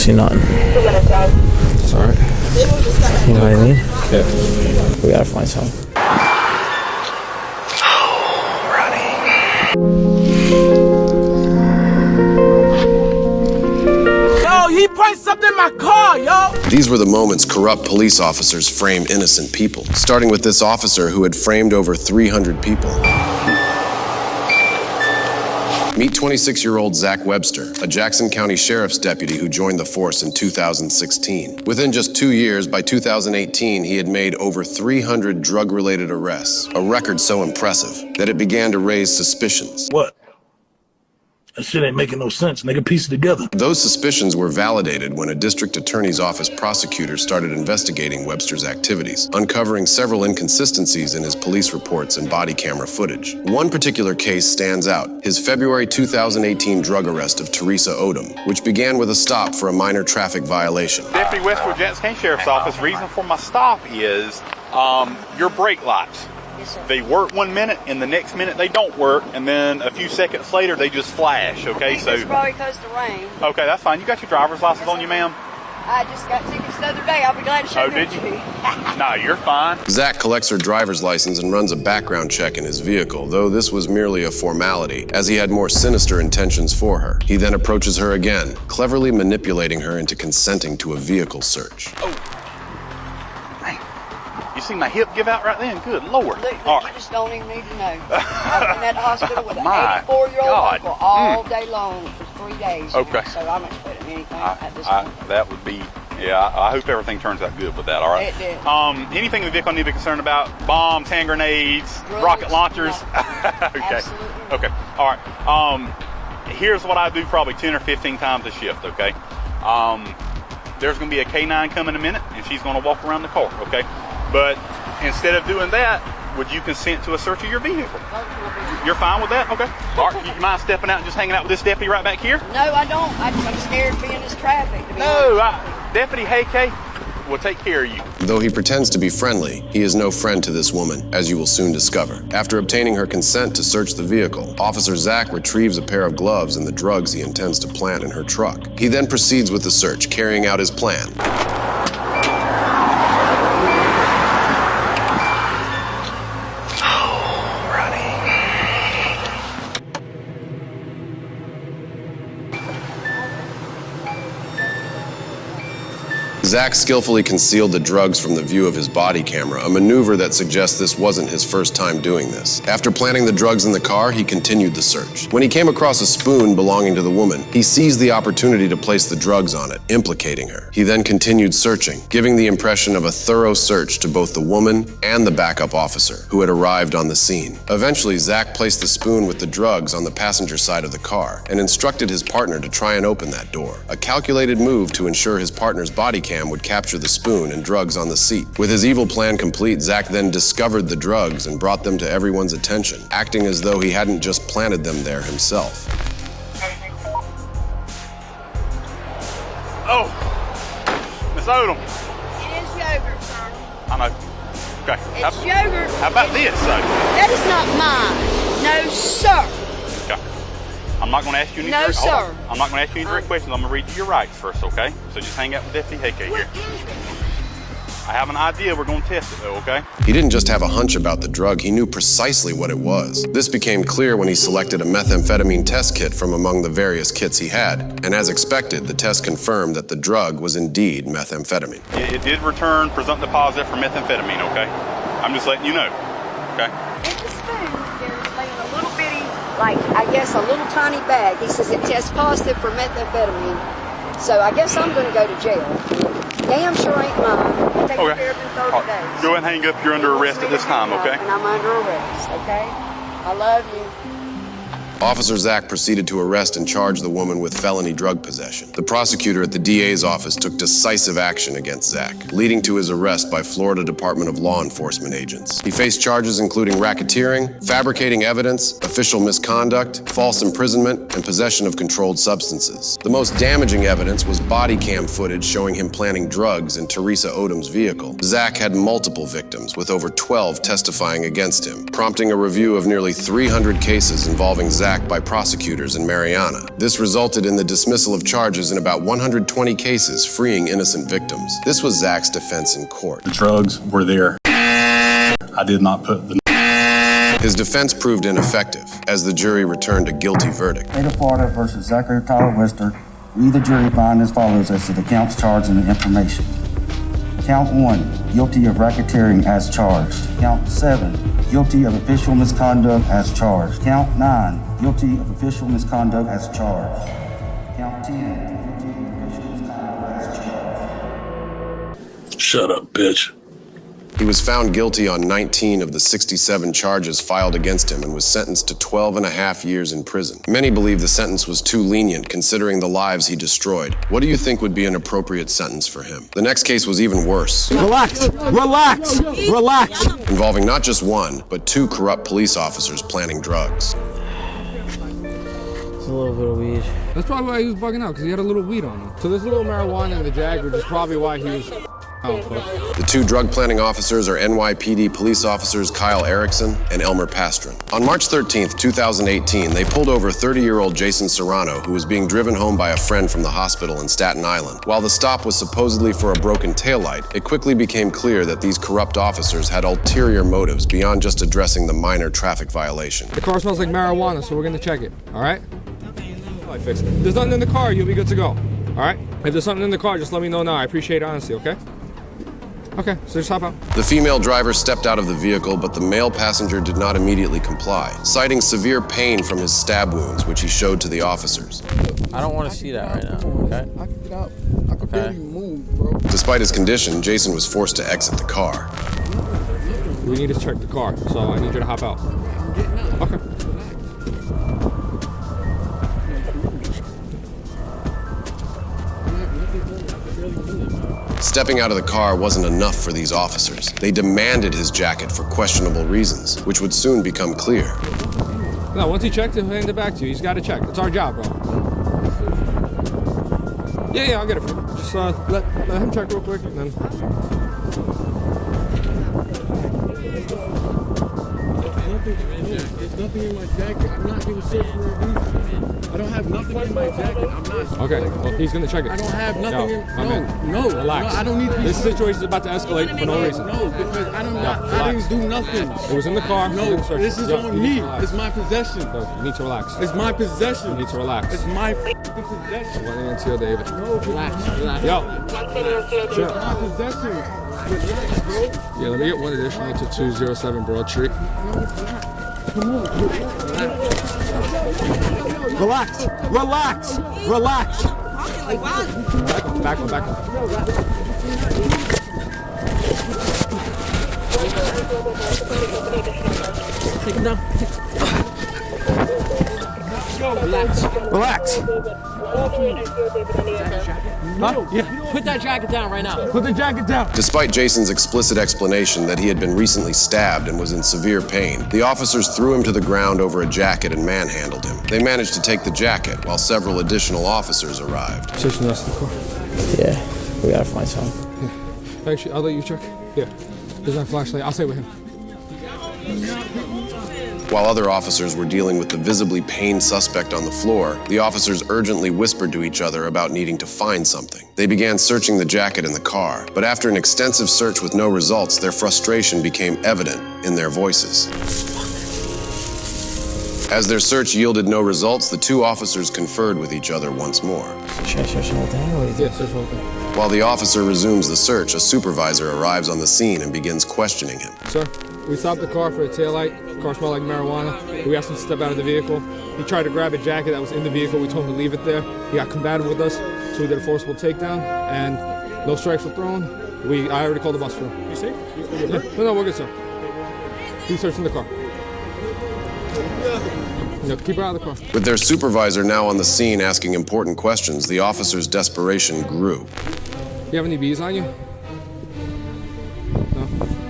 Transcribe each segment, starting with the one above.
see nothing. It's alright. You know what I mean? Yeah. We gotta find something. Yo, he put something in my car, yo! These were the moments corrupt police officers frame innocent people, starting with this officer who had framed over 300 people. Meet 26-year-old Zach Webster, a Jackson County Sheriff's deputy who joined the force in 2016. Within just 2 years, by 2018, he had made over 300 drug-related arrests, a record so impressive that it began to raise suspicions. What? That shit ain't making no sense, nigga. Piece it together. Those suspicions were validated when a district attorney's office prosecutor started investigating Webster's activities, uncovering several inconsistencies in his police reports and body camera footage. One particular case stands out, his February 2018 drug arrest of Teresa Odom, which began with a stop for a minor traffic violation. Deputy Westwood, Jackson County Sheriff's Office, reason for my stop is your brake lights. They work 1 minute, and the next minute they don't work, and then a few seconds later they just flash, okay? So it's probably because of the rain. Okay, that's fine. You got your driver's license on you, ma'am? I just got tickets the other day. I'll be glad to show them to you. No, you're fine. Zach collects her driver's license and runs a background check in his vehicle, though this was merely a formality, as he had more sinister intentions for her. He then approaches her again, cleverly manipulating her into consenting to a vehicle search. Oh. You see my hip give out right then? Good Lord. Look, you just don't even need to know. I've been at the hospital with an 84-year-old uncle all day long for 3 days. Okay. So I'm expecting anything at this point. That would be, I hope everything turns out good with that, all right? It did. Anything in the vehicle I need to be concerned about? Bombs, hand grenades, Drugs, rocket launchers? No. Okay. Absolutely. Okay, all right. Here's what I do probably 10 or 15 times a shift, okay? There's going to be a K9 coming in a minute, and she's going to walk around the car, okay? But instead of doing that, would you consent to a search of your vehicle? You're fine with that? Okay. All right. You mind stepping out and just hanging out with this deputy right back here? No, I don't. I'm scared of being in this traffic. No, Deputy Hayke will take care of you. Though he pretends to be friendly, he is no friend to this woman, as you will soon discover. After obtaining her consent to search the vehicle, Officer Zach retrieves a pair of gloves and the drugs he intends to plant in her truck. He then proceeds with the search, carrying out his plan. Zach skillfully concealed the drugs from the view of his body camera, a maneuver that suggests this wasn't his first time doing this. After planting the drugs in the car, he continued the search. When he came across a spoon belonging to the woman, he seized the opportunity to place the drugs on it, implicating her. He then continued searching, giving the impression of a thorough search to both the woman and the backup officer, who had arrived on the scene. Eventually, Zach placed the spoon with the drugs on the passenger side of the car and instructed his partner to try and open that door, a calculated move to ensure his partner's body cam would capture the spoon and drugs on the seat. With his evil plan complete, Zach then discovered the drugs and brought them to everyone's attention, acting as though he hadn't just planted them there himself. Oh, Miss Odom. It is yogurt, sir. I know. Okay. It's yogurt. How about this, though? That is not mine. No, sir. Okay. I'm not going to ask you any No, direct, sir. I'm not going to ask you any direct questions. I'm going to read you your rights first, okay? So just hang out with Deputy Hayke here. I have an idea. We're going to test it, though, okay? He didn't just have a hunch about the drug, he knew precisely what it was. This became clear when he selected a methamphetamine test kit from among the various kits he had. And as expected, the test confirmed that the drug was indeed methamphetamine. It did return presumptive positive for methamphetamine, okay? I'm just letting you know, okay? In the spoon, there's like a little bitty, like, I guess a little tiny bag. He says it tests positive for methamphetamine. So I guess I'm going to go to jail. Damn sure ain't mine. Take care of it in 30 days. Go ahead and hang up. You're under arrest at this time, okay? And I'm under arrest, okay? I love you. Officer Zach proceeded to arrest and charge the woman with felony drug possession. The prosecutor at the DA's office took decisive action against Zach, leading to his arrest by Florida Department of Law Enforcement agents. He faced charges including racketeering, fabricating evidence, official misconduct, false imprisonment, and possession of controlled substances. The most damaging evidence was body cam footage showing him planting drugs in Teresa Odom's vehicle. Zach had multiple victims, with over 12 testifying against him, prompting a review of nearly 300 cases involving Zach attack by prosecutors in Mariana. This resulted in the dismissal of charges in about 120 cases, freeing innocent victims. This was Zach's defense in court. The drugs were there. I did not put the... His defense proved ineffective, as the jury returned a guilty verdict. State of Florida versus Zachary Tyler Wester. We, the jury, find as follows as to the counts charged in the information. Count 1, guilty of racketeering as charged. Count 7, guilty of official misconduct as charged. Count 9, guilty of official misconduct as charged. Count 10, guilty of official misconduct as charged. Shut up, bitch. He was found guilty on 19 of the 67 charges filed against him and was sentenced to 12.5 years in prison. Many believe the sentence was too lenient considering the lives he destroyed. What do you think would be an appropriate sentence for him? The next case was even worse. Relax, relax, relax. Involving not just one, but 2 corrupt police officers planning drugs. It's a little bit of weed. That's probably why he was bugging out, because he had a little weed on him. So there's a little marijuana in the jag, which is probably why he was out. The 2 drug planning officers are NYPD police officers Kyle Erickson and Elmer Pastrin. On March 13th, 2018, they pulled over 30-year-old Jason Serrano, who was being driven home by a friend from the hospital in Staten Island. While the stop was supposedly for a broken taillight, it quickly became clear that these corrupt officers had ulterior motives beyond just addressing the minor traffic violation. The car smells like marijuana, so we're gonna check it, all right? I fixed it. If there's nothing in the car, you'll be good to go, all right? If there's something in the car, just let me know now. I appreciate honesty, okay? Okay, so just hop out. The female driver stepped out of the vehicle, but the male passenger did not immediately comply, citing severe pain from his stab wounds, which he showed to the officers. I don't want to see that right now, okay? I can get up. I can barely move, bro. Despite his condition, Jason was forced to exit the car. We need to check the car, so I need you to hop out. Okay. Stepping out of the car wasn't enough for these officers. They demanded his jacket for questionable reasons, which would soon become clear. No, once he checked it, he'll hand it back to you. He's got to check. It's our job, bro. Yeah, I'll get it for you. Just let him check real quick, and then... There's nothing in my jacket. I'm not gonna search for a reason. I don't have nothing in my jacket. I'm not. Okay, well, he's gonna check it. I don't have nothing in. No, relax. No, I don't need This situation is about to escalate for no reason. No, because I relax. didn't do nothing. It was in the car. No, this is on me. It's my possession. No, you need to relax. It's my possession. You need to relax. It's my possession. Running into you, David. No, relax. Yo. Sure. It's my possession. Relax, bro. Yeah, let me get one additional to 207 Broad Street. Relax, relax, relax. Back one. Take him down. Relax. Huh? Yeah. Put that jacket down right now. Put the jacket down. Despite Jason's explicit explanation that he had been recently stabbed and was in severe pain, the officers threw him to the ground over a jacket and manhandled him. They managed to take the jacket while several additional officers arrived. Search the rest of the car. Yeah, we gotta find something. Yeah. Actually, I'll let you check. Yeah. There's my flashlight. I'll stay with him. While other officers were dealing with the visibly pained suspect on the floor, the officers urgently whispered to each other about needing to find something. They began searching the jacket in the car, but after an extensive search with no results, their frustration became evident in their voices. As their search yielded no results, the 2 officers conferred with each other once more. Should I search the whole thing? What do you think? Yeah, search the whole thing. While the officer resumes the search, a supervisor arrives on the scene and begins questioning him. Sir, we stopped the car for a taillight. The car smelled like marijuana. We asked him to step out of the vehicle. He tried to grab a jacket that was in the vehicle. We told him to leave it there. He got combative with us, so we did a forcible takedown, and no strikes were thrown. I already called the bus for him. You safe? Yeah. No, we're good, sir. He's searching the car. No, keep her out of the car. With their supervisor now on the scene asking important questions, the officer's desperation grew. You have any bees on you? No? I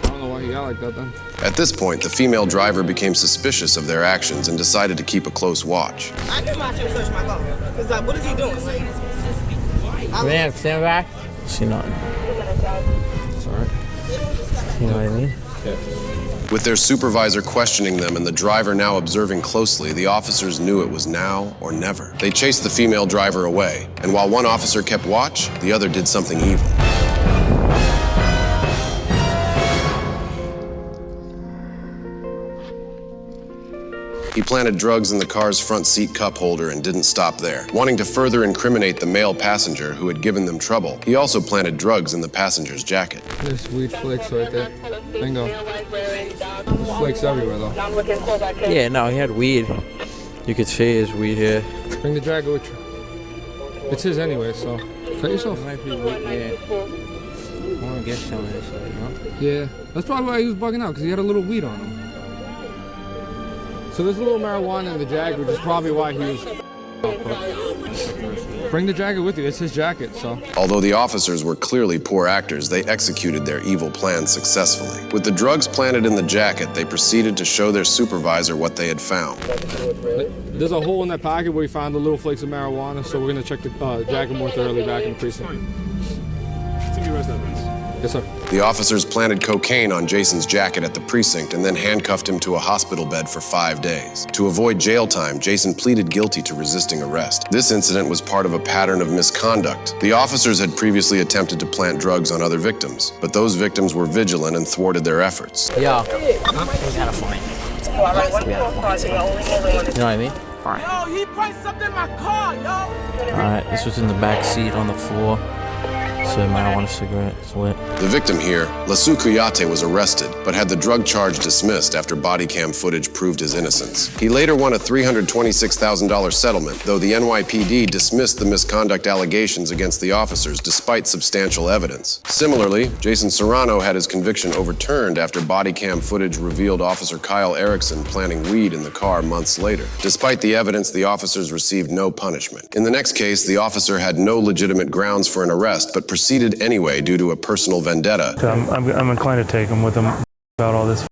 don't know why he got like that then. At this point, the female driver became suspicious of their actions and decided to keep a close watch. I can watch him search my car. Cause like, what is he doing? Man, stand back. See nothing. It's all right. You know what I mean? With their supervisor questioning them and the driver now observing closely, the officers knew it was now or never. They chased the female driver away, and while one officer kept watch, the other did something evil. He planted drugs in the car's front seat cup holder and didn't stop there. Wanting to further incriminate the male passenger who had given them trouble, he also planted drugs in the passenger's jacket. There's weed flakes right there. Bingo. There's flakes everywhere though. Yeah, no, he had weed. You could see his weed here. Bring the Jagger with you. It's his anyway, so cut yourself. It might be weed, yeah. I want to get some of this, you know? Yeah, that's probably why he was bugging out, because he had a little weed on him. So there's a little marijuana in the Jagger, which is probably why he was. Bring the Jagger with you. It's his jacket, so. Although the officers were clearly poor actors, they executed their evil plan successfully. With the drugs planted in the jacket, they proceeded to show their supervisor what they had found. There's a hole in that pocket where we found the little flakes of marijuana, so we're going to check the jacket more thoroughly back in the precinct. Yes, sir. The officers planted cocaine on Jason's jacket at the precinct and then handcuffed him to a hospital bed for 5 days. To avoid jail time, Jason pleaded guilty to resisting arrest. This incident was part of a pattern of misconduct. The officers had previously attempted to plant drugs on other victims, but those victims were vigilant and thwarted their efforts. Yeah. We gotta find. You know what I mean? Fine. Yo, he placed something in my car, yo. Alright, this was in the back seat on the floor. So marijuana cigarette, it's lit. The victim here, Lasu Kuyate, was arrested, but had the drug charge dismissed after body cam footage proved his innocence. He later won a $326,000 settlement, though the NYPD dismissed the misconduct allegations against the officers despite substantial evidence. Similarly, Jason Serrano had his conviction overturned after body cam footage revealed Officer Kyle Erickson planting weed in the car months later. Despite the evidence, the officers received no punishment. In the next case, the officer had no legitimate grounds for an arrest, but proceeded anyway due to a personal vendetta. I'm inclined to take him with him about all this.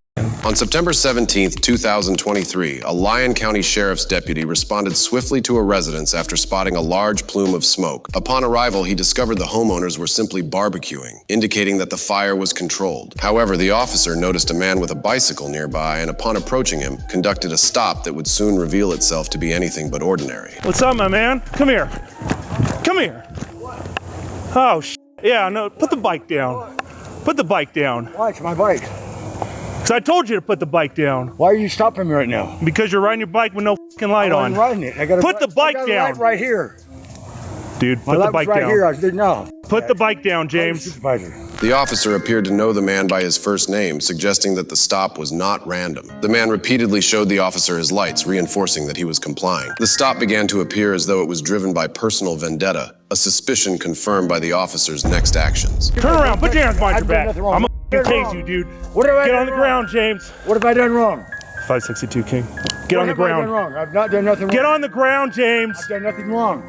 On September 17th, 2023, a Lyon County Sheriff's deputy responded swiftly to a residence after spotting a large plume of smoke. Upon arrival, he discovered the homeowners were simply barbecuing, indicating that the fire was controlled. However, the officer noticed a man with a bicycle nearby and upon approaching him, conducted a stop that would soon reveal itself to be anything but ordinary. What's up, my man? Come here. Come here. Oh, yeah, no, put the bike down. Put the bike down. Why? It's my bike. Because I told you to put the bike down. Why are you stopping me right now? Because you're riding your bike with no fucking light on. I'm riding it. I gotta put the bike down. down. Right here. Dude, put the bike right down. Here. I said no. Put the bike down, James. The officer appeared to know the man by his first name, suggesting that the stop was not random. The man repeatedly showed the officer his lights, reinforcing that he was complying. The stop began to appear as though it was driven by personal vendetta, a suspicion confirmed by the officer's next actions. Turn around, put your hands behind your back. I'm gonna tase you, dude. What have I Get done on the wrong? ground, James. What have I done wrong? 562 King. Get on the ground. What have I done wrong? I've not done nothing wrong. Get on the ground, James. I've done nothing wrong.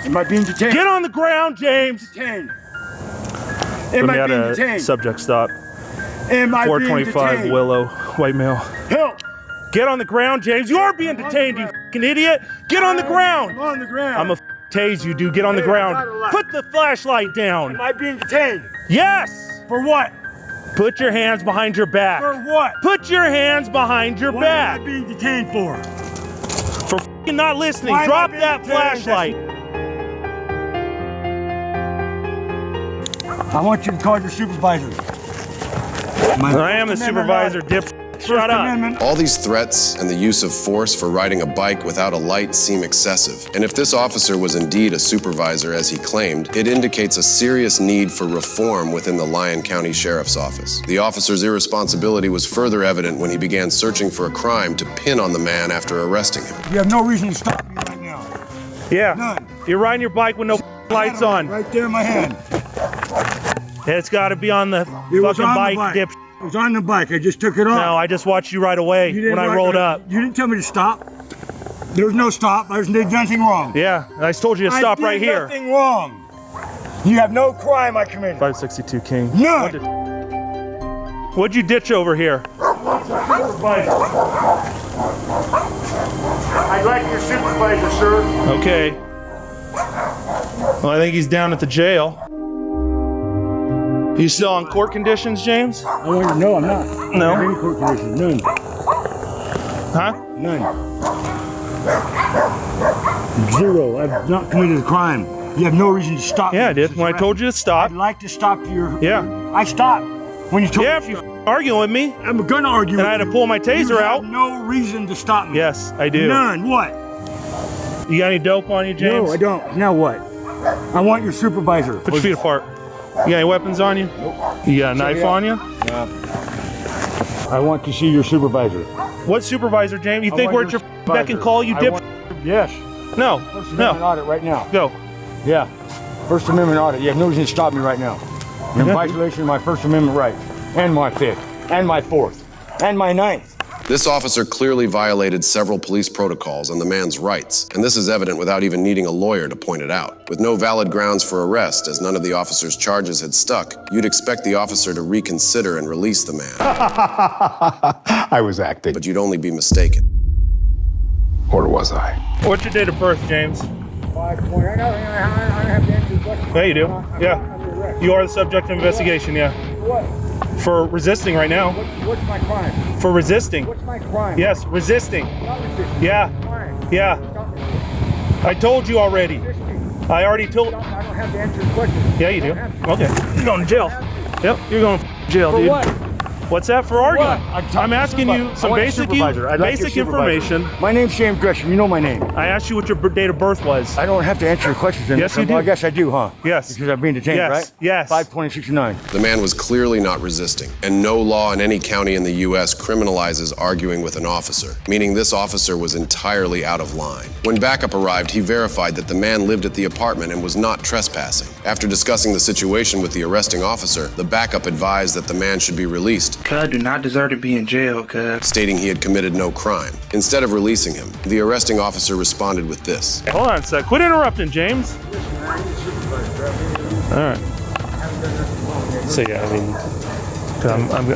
Am I being detained? Get on the ground, James. Detained. Am I being detained? Subject stop. Am I being 425 detained? Willow, white male. Help! Get on the ground, James. You are being detained, you fucking idiot. Get on the ground. I'm on the ground. I'm a tase you, dude. Get on the ground. Put the flashlight down. Am I being detained? Yes. For what? Put your hands behind your back. For what? Put your hands behind your back. What am I being detained for? For fucking not listening. Why am I Drop being that detained? flashlight. I want you to call your supervisor. I am the supervisor, dip. Shut up. All these threats and the use of force for riding a bike without a light seem excessive. And if this officer was indeed a supervisor as he claimed, it indicates a serious need for reform within the Lyon County Sheriff's Office. The officer's irresponsibility was further evident when he began searching for a crime to pin on the man after arresting him. You have no reason to stop me right now. Yeah. None. You're riding your bike with no lights on. Right there in my hand. It's got to be on the It was fucking on bike, the bike. dip. It was on the bike. I just took it off. No, I just watched you right away when I rolled up. You didn't tell me to stop. There was no stop. I did nothing wrong. Yeah, I told you to stop right here. I did nothing wrong. You have no crime I committed. 562 King. None. What'd you ditch over here? I'd like your supervisor, sir. Okay. Well, I think he's down at the jail. You still on court conditions, James? No, I'm not. No? Any court conditions, none. Huh? None. Zero. I've not committed a crime. You have no reason to stop me. Yeah, I did. When I told you to stop. I'd like to stop you. Yeah. I stopped when you told Yeah, if you arguing with me. I'm gonna argue And I had to pull my taser out. You have no reason to stop me. Yes, I do. None. What? You got any dope on you, James? No, I don't. Now what? I want your supervisor. Put your feet apart. You got any weapons on you? Nope. You got a knife on you? No. I want to see your supervisor. What supervisor, James? You think we're at your beck and call, you dip? Yes. No. First Amendment audit right now. Go. Yeah. First Amendment audit. You have no reason to stop me right now. You're in violation of my First Amendment rights. And my Fifth. And my Fourth. And my Ninth. This officer clearly violated several police protocols and the man's rights, and this is evident without even needing a lawyer to point it out. With no valid grounds for arrest, as none of the officer's charges had stuck, you'd expect the officer to reconsider and release the man. I was acting. But you'd only be mistaken. Or was I? What's your date of birth, James? 5 I don't have to answer your question. Yeah, you do. Yeah. You are the subject of investigation, yeah. What? For resisting right now. What's my crime? For resisting. What's my crime? Yes, resisting. Not resisting. Yeah. Crime. Yeah. I told you already. I already told. I don't have to answer your question. Yeah, you do. Okay. You're going to jail. Yep, you're going to jail, For dude. what? What's that for arguing? What? I'm asking you some basic information. My name's James Gresham. You know my name. I asked you what your date of birth was. I don't have to answer your questions. Yes, you do. Well, I guess I do, huh? Yes. Because I'm being detained, Yes. right? Yes. 5/2069. The man was clearly not resisting, and no law in any county in the U.S. criminalizes arguing with an officer, meaning this officer was entirely out of line. When backup arrived, he verified that the man lived at the apartment and was not trespassing. After discussing the situation with the arresting officer, the backup advised that the man should be released. I do not deserve to be in jail, cuz. Stating he had committed no crime. Instead of releasing him, the arresting officer responded with this. Hold on a sec. Quit interrupting, James. All right. So yeah, I mean,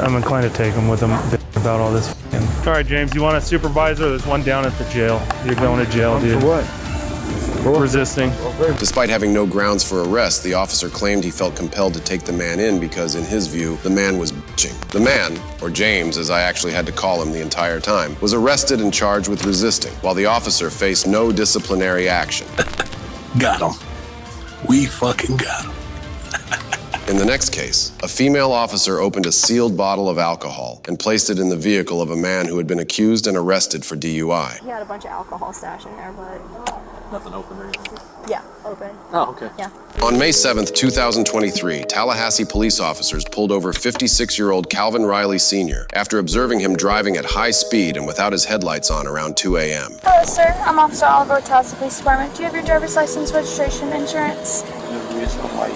I'm inclined to take him with him about all this. All right, James, you want a supervisor? There's one down at the jail. You're going to jail, dude. For what? For resisting. Despite having no grounds for arrest, the officer claimed he felt compelled to take the man in because, in his view, the man was bitching. The man, or James as I actually had to call him the entire time, was arrested and charged with resisting, while the officer faced no disciplinary action. Got him. We fucking got him. In the next case, a female officer opened a sealed bottle of alcohol and placed it in the vehicle of a man who had been accused and arrested for DUI. He had a bunch of alcohol stashed in there, but... Nothing open or anything? Yeah, open. Oh, okay. Yeah. On May 7th, 2023, Tallahassee police officers pulled over 56-year-old Calvin Riley Sr. after observing him driving at high speed and without his headlights on around 2 a.m. Hello, sir. I'm Officer Oliver, Tallahassee Police Department. Do you have your driver's license, registration, insurance? Somebody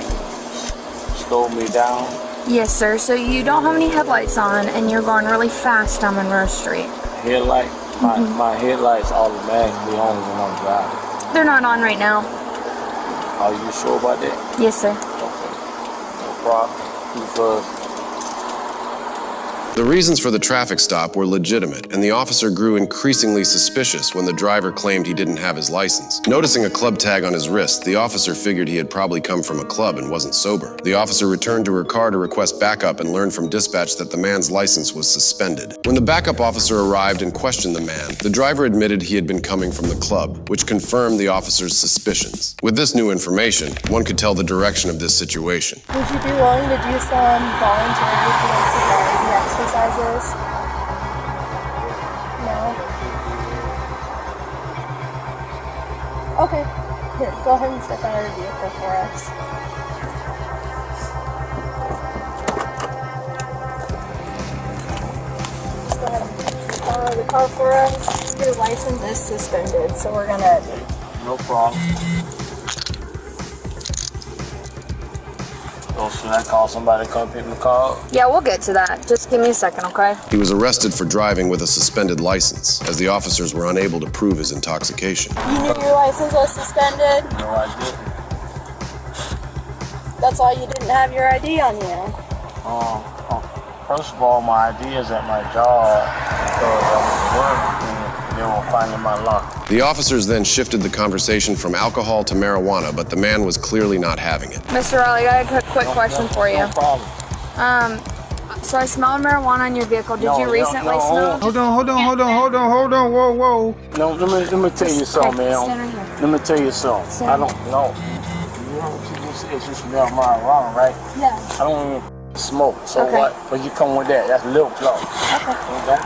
stole me down. Yes, sir. So you don't have any headlights on, and you're going really fast down Monroe Street. Headlight? My headlights automatically on when I'm driving. They're not on right now. Are you sure about that? Yes, sir. No problem. Because The reasons for the traffic stop were legitimate, and the officer grew increasingly suspicious when the driver claimed he didn't have his license. Noticing a club tag on his wrist, the officer figured he had probably come from a club and wasn't sober. The officer returned to her car to request backup and learned from dispatch that the man's license was suspended. When the backup officer arrived and questioned the man, the driver admitted he had been coming from the club, which confirmed the officer's suspicions. With this new information, one could tell the direction of this situation. Would you be willing to do some voluntary flexibility exercises? No? Okay. Here, go ahead and step out of the vehicle for us. Just go ahead and step out of the car for us. Your license is suspended, so we're gonna... no problem. So should I call somebody to come pick my car up? Yeah, we'll get to that. Just give me a second, okay? He was arrested for driving with a suspended license, as the officers were unable to prove his intoxication. You knew your license was suspended? No, I didn't. That's why you didn't have your ID on you. First of all, my ID is at my job because I'm at work. And They won't find in my locker. The officers then shifted the conversation from alcohol to marijuana, but the man was clearly not having it. Mr. Riley, I got a quick question for you. No problem. So I smelled marijuana in your vehicle. Did you recently smell? Hold on, whoa. No, let me tell you something, man. Stand right here. Let me tell you something. Stand I don't know. You know what you just said? You smell marijuana, right? Yeah. I don't even smoke. So Okay. what? But you come with that. That's little blow. Okay.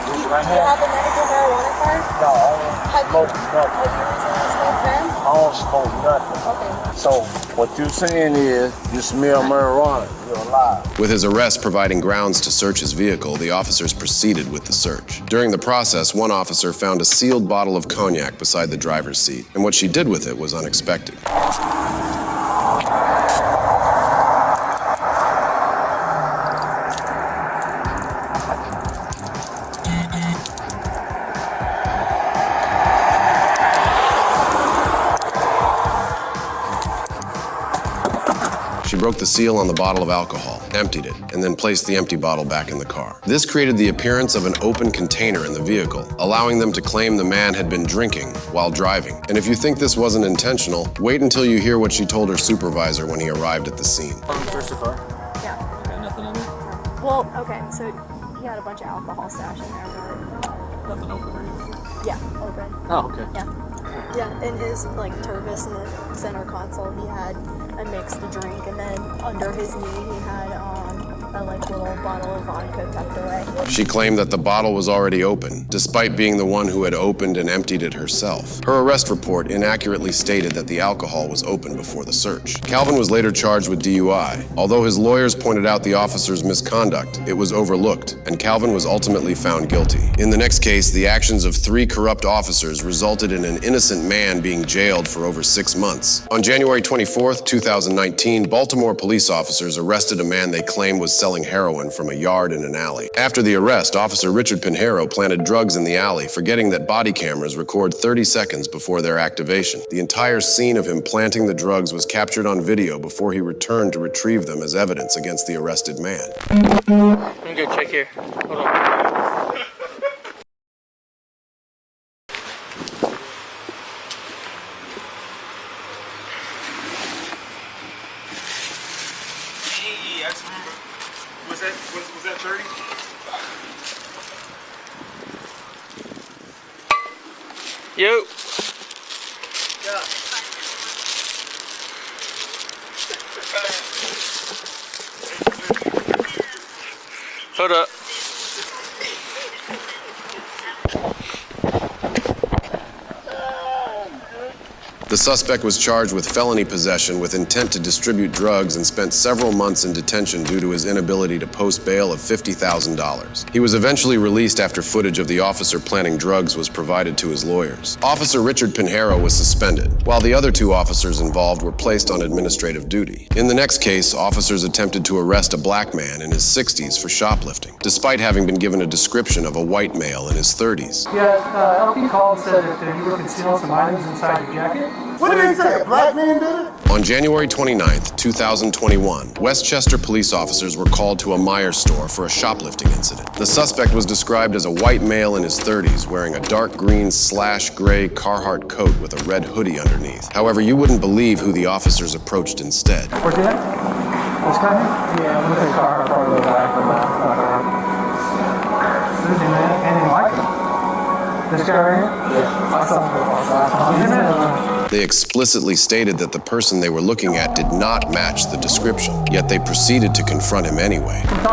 Do you have a medical marijuana card? No, I don't smoke nothing. Have you recently smoked pen? I don't smoke nothing. Okay. So what you're saying is you smell marijuana. You're alive. With his arrest providing grounds to search his vehicle, the officers proceeded with the search. During the process, one officer found a sealed bottle of cognac beside the driver's seat, and what she did with it was unexpected. She broke the seal on the bottle of alcohol, emptied it, and then placed the empty bottle back in the car. This created the appearance of an open container in the vehicle, allowing them to claim the man had been drinking while driving. And if you think this wasn't intentional, wait until you hear what she told her supervisor when he arrived at the scene. Search the car? Yeah. Got nothing in it? Well, okay, so he had a bunch of alcohol stashed in there. Nothing open or anything? Yeah, open. Oh, okay. Yeah. Yeah, in his like Tervis in the center console, he had a mixed drink, and then under his knee he had a like little bottle of vodka tucked away. She claimed that the bottle was already open, despite being the one who had opened and emptied it herself. Her arrest report inaccurately stated that the alcohol was open before the search. Calvin was later charged with DUI. Although his lawyers pointed out the officer's misconduct, it was overlooked, and Calvin was ultimately found guilty. In the next case, the actions of 3 corrupt officers resulted in an innocent man being jailed for over 6 months. On January 24th, 2019, Baltimore police officers arrested a man they claimed was selling heroin from a yard in an alley. After the arrest, Officer Richard Pinheiro planted drugs in the alley, forgetting that body cameras record 30 seconds before their activation. The entire scene of him planting the drugs was captured on video before he returned to retrieve them as evidence against the arrested man. Let me go check here. Hold on. Hey, I just remember. Was that 30? Yo. Yeah. Hold up. The suspect was charged with felony possession with intent to distribute drugs and spent several months in detention due to his inability to post bail of $50,000. He was eventually released after footage of the officer planting drugs was provided to his lawyers. Officer Richard Pinheiro was suspended, while the other 2 officers involved were placed on administrative duty. In the next case, officers attempted to arrest a black man in his 60s for shoplifting, despite having been given a description of a white male in his 30s. Yeah, LP called and said that you were concealing some items inside your jacket. What did they say? A black man did it? On January 29th, 2021, Westchester police officers were called to a Meijer store for a shoplifting incident. The suspect was described as a white male in his 30s wearing a dark green / gray Carhartt coat with a red hoodie underneath. However, you wouldn't believe who the officers approached instead. Where's he at? This guy here? Yeah, I'm looking at Carhartt part of the back, but that's not Carhartt. Susie, man, anything like him? This guy right here? Yeah. I saw him. They explicitly stated that the person they were looking at did not match the description, yet they proceeded to confront him anyway. How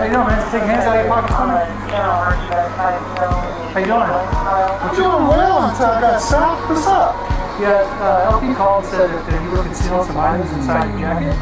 you doing, man? Take hands out of your pockets for me. How you doing? What you doing well until I got shot? What's up? Yeah, LP called and said that you were concealing some items inside your jacket.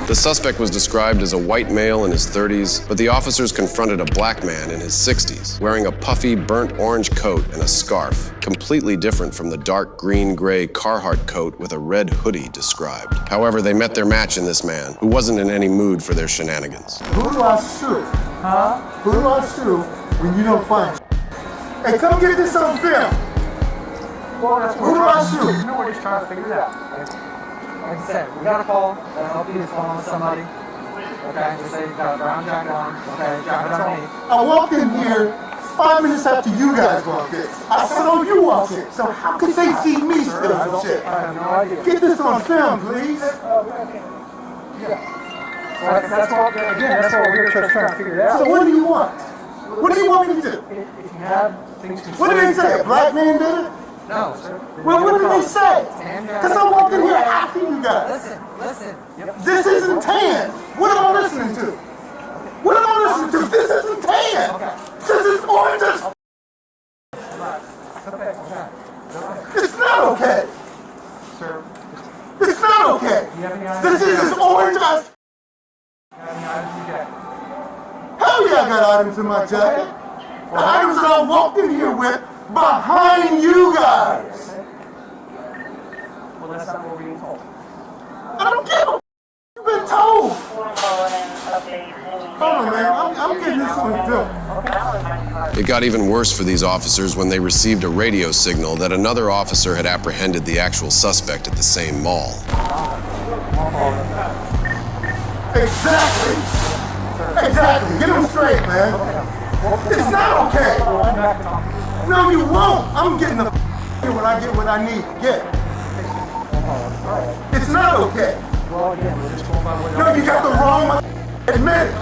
The suspect was described as a white male in his 30s, but the officers confronted a black man in his 60s, wearing a puffy, burnt orange coat and a scarf, completely different from the dark green-gray Carhartt coat with a red hoodie described. However, they met their match in this man, who wasn't in any mood for their shenanigans. Who do I sue? Huh? Who do I sue when you don't find? Hey, come get this on film. Who do I sue? No, we're just trying to figure it out. Like I said, we got a call that LP is calling somebody. Okay, they say you got a brown jacket on. Okay, jacket on me. I walked in here 5 minutes after you guys walked in. I saw you walk in. So how could they see me steal some shit? I have no idea. Get this on film, please. Yeah. That's what we're just trying to figure out. So what do you want? What do you want me to do? If you have things to What did they say? A black man did it? No, sir. Well, what did they say? Because I walked in here after you guys. Listen. This isn't tan. What am I listening to? What am I listening to? This isn't tan. This is orange. It's not okay. Sir. It's not okay. This is as orange as... Hell yeah, I got items in my jacket. The items that I walked in here with behind you guys. Well, that's not what we're being told. I don't give a you've been told. Hold on, man. I'm getting this on film. It got even worse for these officers when they received a radio signal that another officer had apprehended the actual suspect at the same mall. Exactly. Get them straight, man. It's not okay. No, you won't. I'm getting the here when I get what I need to get. It's not okay. No, you got the wrong one. Admit it.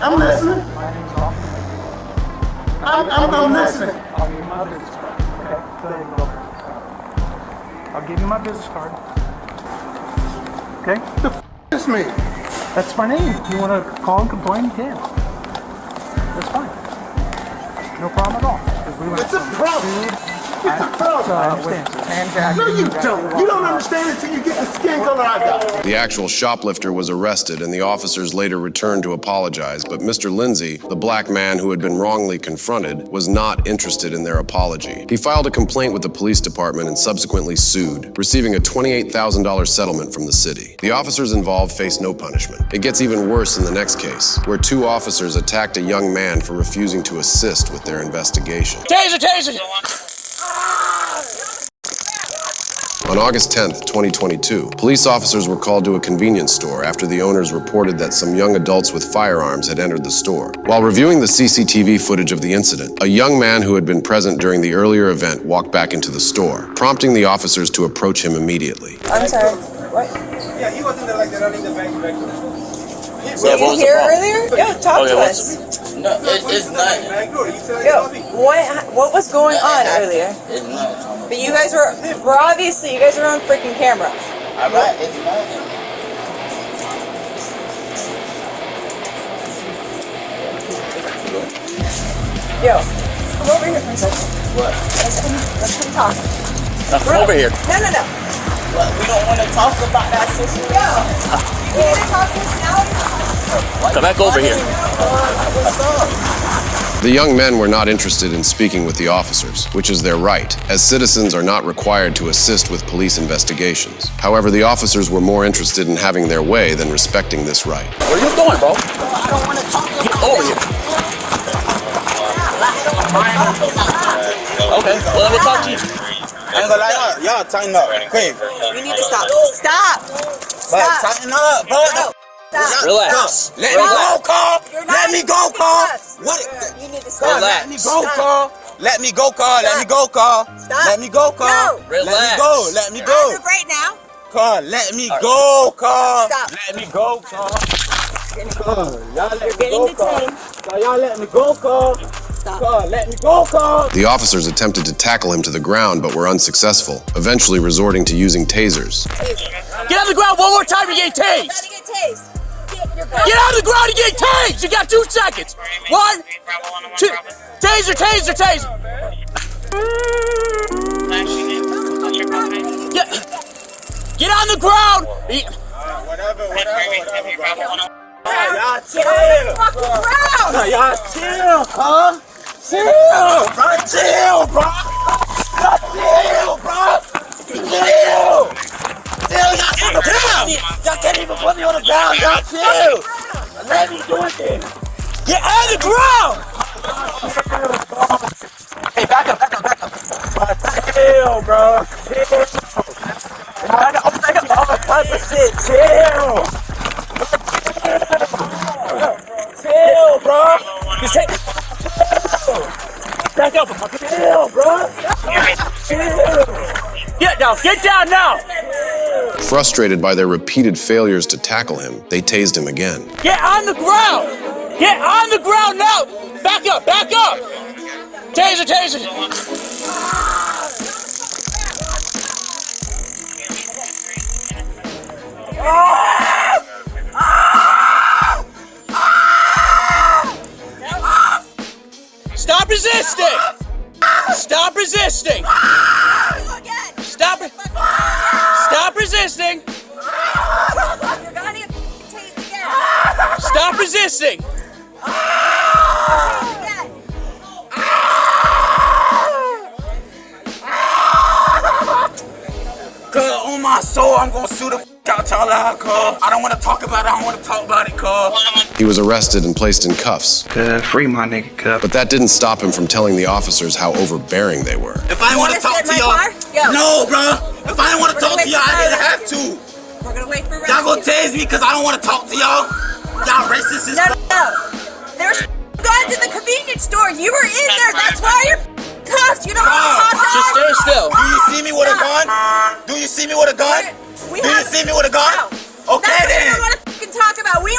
I'm listening. I'm listening. I'll give you my business card. Okay? The is me? That's my name. If you want to call and complain, you can. That's fine. No problem at all. It's a problem. It's a problem. I understand. No, you don't. You don't understand until you get the skin color I got. The actual shoplifter was arrested, and the officers later returned to apologize, but Mr. Lindsay, the black man who had been wrongly confronted, was not interested in their apology. He filed a complaint with the police department and subsequently sued, receiving a $28,000 settlement from the city. The officers involved faced no punishment. It gets even worse in the next case, where 2 officers attacked a young man for refusing to assist with their investigation. Taser! On August 10th, 2022, police officers were called to a convenience store after the owners reported that some young adults with firearms had entered the store. While reviewing the CCTV footage of the incident, a young man who had been present during the earlier event walked back into the store, prompting the officers to approach him immediately. I'm sorry, what? Yeah, he wasn't there like that running the bank. Were you here earlier? Yo, talk to us. No, it's not. Yo, what was going on earlier? It's not. But you guys were obviously, you guys were on freaking camera. Alright, it's not. Yo, come over here for a second. What? Let's come talk. Come over here. No. What? We don't want to talk about that situation. Yo, you need to talk to us now. Come back over here. What's up? The young men were not interested in speaking with the officers, which is their right, as citizens are not required to assist with police investigations. However, the officers were more interested in having their way than respecting this right. Where you going, bro? I don't want to talk about Get over here. Okay, well, let me talk to you. I ain't gonna lie, y'all tighten up. Okay. You need to stop. Stop. Tighten up, bro. No. Stop. Relax. Let me go, Carl. Let me go, Carl. What? You need to stop. Let me go, Carl. Let me go, Carl. Let me go, Carl. Stop. Let me go, Carl. No. Let me go. Let me go. You're right now. Carl, let me go, Carl. Stop. Let me go, Carl. You're getting detained. Y'all let me go, Carl. Stop. Carl, let me go, Carl. The officers attempted to tackle him to the ground but were unsuccessful, eventually resorting to using tasers. Get on the ground one more time, you get tased. Gotta get tased. Get on the ground and get tased. You got 2 seconds. 1, 2. Taser. Get on the ground. Whatever. Y'all chill. Y'all chill, huh? Chill, bro. Y'all can't even put me on the ground. Y'all chill. Let me do it then. Get on the ground. Hey, back up. Chill, bro. Chill. I'm taking all type of shit. Chill. Chill, bro. Just take. Back up. Chill, bro. Chill. Get down now. Frustrated by their repeated failures to tackle him, they tased him again. Get on the ground. Get on the ground now. Back up. Taser. Stop resisting! Stop resisting! Stop resisting! Stop resisting! Cuz on my soul, I'm gonna sue the out Tallahassee, cuz. I don't wanna talk about it, cuz. He was arrested and placed in cuffs. Free my nigga, cuz. But that didn't stop him from telling the officers how overbearing they were. If I wanna talk to y'all, no, bro. If I didn't wanna talk to y'all, I didn't have to. We're gonna wait for Y'all gonna tase me because I don't wanna talk to y'all? Y'all racist as fuck. No. There's guns in the convenience store. You were in there. That's why you're cuffed. You don't want to talk to us. Just stay still. Do you see me with a gun? Do you see me with a gun? Do you see me with a gun? No. Okay That's then. what we don't want to fucking talk about. We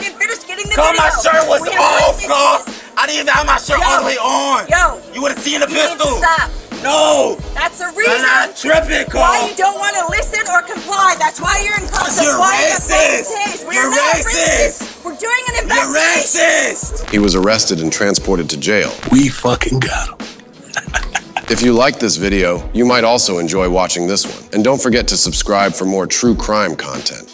didn't finish getting the Cause video. my shirt was We have off, witnesses. cuz. I didn't even have my shirt all the way on. Yo. You would have seen the You need to pistol. stop. No. That's the reason I'm not tripping, cuz. why you don't want to listen or comply. That's why you're in cuffs. That's You're why racist. We're You're not racist. We're doing an You're investigation. racist. He was arrested and transported to jail. We fucking got him. If you like this video, you might also enjoy watching this one. And don't forget to subscribe for more true crime content.